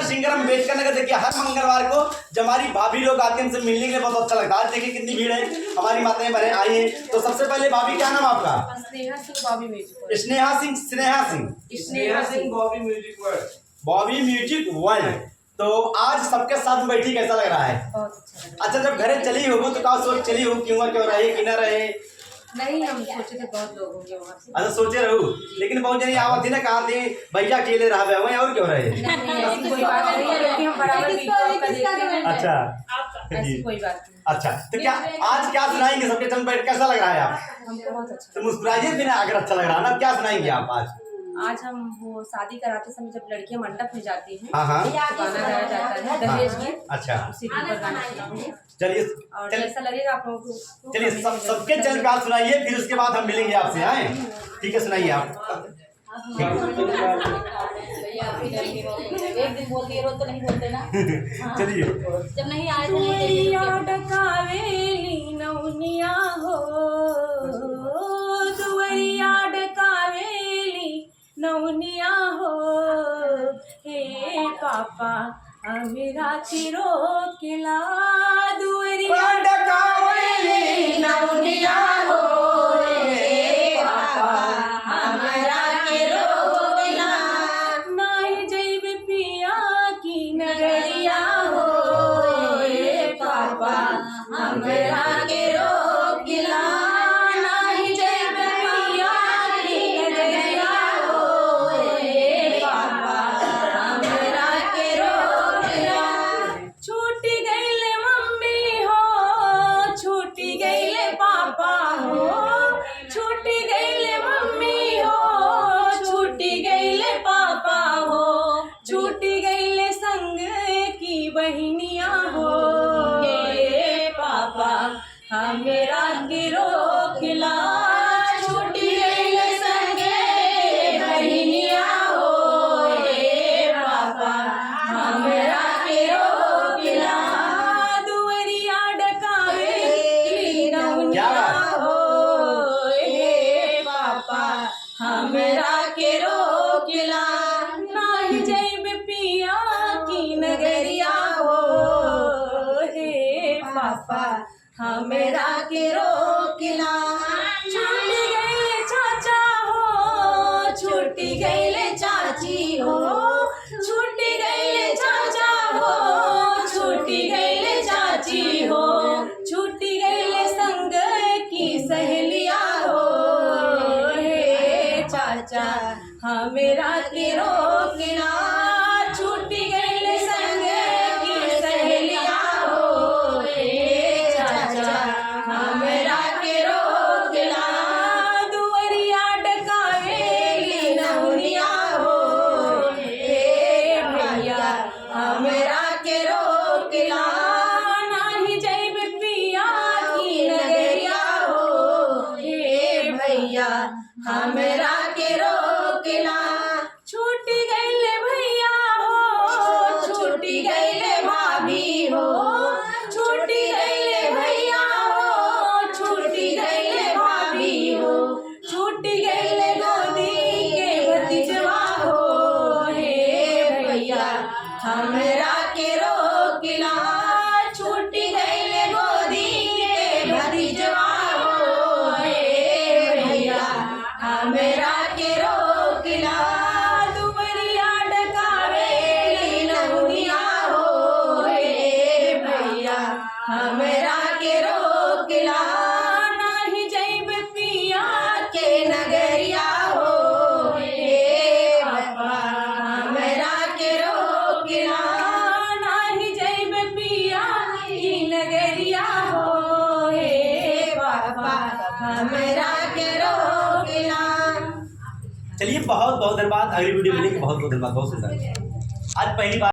Singer Ambedkar Nagar. देखिए हर मंगलवार को जब हमारी भाभी लोग आते हैं हमसे मिलने के लिए बहुत अच्छा लगता है। देखिए कितनी भीड़ है, हमारी माताएं बहनें आई हैं। तो सबसे पहले भाभी क्या नाम आपका? Sneha Singh, Bobby music world. Bobby music world. तो आज सबके साथ बैठी कैसा लग रहा है? बहुत अच्छा, जब घरे चली हो तो क्या सोच चली हो, क्यों रहे कि न रहे? नहीं, हम सोचे थे बहुत लोग होंगे वहाँ से। अच्छा सोचे रहू, लेकिन बहुत जनी आवत थी ना, कहा थी भैया अकेले रहा हुए और क्यों रहे? ऐसी कोई बात नहीं है, क्योंकि हम बराबर बीच का देखते हैं। अच्छा ऐसी कोई बात नहीं। अच्छा, तो क्या आज क्या सुनाएंगे? सबके चंद बैठ कैसा लग रहा है आप? हमको बहुत अच्छा। तो मुस्कुराइए बिना, अगर अच्छा लग रहा है ना। क्या सुनाएंगे आप आज? आज हम वो शादी कराते समय जब लड़कियां मंडप में जाती हैं, हाँ तो गाना गाया जाता है दहेज गीत। अच्छा उसी के ऊपर गाना सुनाऊंगी चलिए, और जैसा लगेगा आप लोगों को। चलिए सबके चल पे आप सुनाइए, फिर उसके बाद हम मिलेंगे आपसे। आए ठीक है, सुनाइए आप। एक दिन बोलती है, रोज तो नहीं बोलते ना। चलिए। जब नहीं आए थे नौनिया हो, दुवैया डकावेली नौनिया हो, हे पापा मेरा चिरो किला, दुवैया डकावेली नौनिया हो, हे पापा हमारा चिरो किला, नाई जैब पिया की नगरिया हो, हे पापा हमारा चिरो किला, नाई जैब पिया की नगरिया हो, हे पापा हमारा चिरो किला, छूटी गईले मम्मी हो, छूटी गईले पापा हो, छूटी गईले मम्मी हो, छूटी गईले पापा हो, छूटी गईले संग की बहनिया हो, हे पापा हमेरा गिरो किला, छूटी गईले संग की बहनिया हो, हे पापा हमेरा गिरो किला, दुवरिया डकावेली नौनिया हो, हे पापा हमेरा गिरो किला, नाही जैब पिया की नगरिया हो, हे पापा हमेरा गिरो किला, छूटी गईले चाचा हो, छूटी गईले चाची हो, छूटी गईले चाचा हो, छूटी गईले चाची हो, छूटी गईले संग की सहेलिया हो, हे चाचा हमेरा गिरो किला, छूटी गईले संग की सहेलिया हो, हे चाचा हमेरा गिरो किला, दुवरिया डकावेली नौनिया हो, हे भैया हमेरा गिरो किला, नाही जैब पिया की नगरिया हो, हे भैया हमेरा गिरो किला, छूटी गईले भैया हो, छूटी गईले भाभी हो, छूटी गईले भैया हो, छूटी गईले भाभी हो, छूटी गईले गोदी के भतीजवा हो, हे भैया हमेरा गिरो किला, छूटी गईले गोदी के भतीजवा हो, हे भैया हमेरा गिरो किला, दुवरिया डकावेली नौनिया हो, हे भैया हमेरा गिरो किला, नाही जैब पिया के नगरिया हो, हे पापा हमेरा गिरो किला, नाही जैब पिया की नगरिया हो, हे पापा हमेरा गिरो किला। चलिए बहुत बहुत धन्यवाद। अगली वीडियो मिलेगी। बहुत बहुत धन्यवाद। बहुत सुंदर। आज पहली बार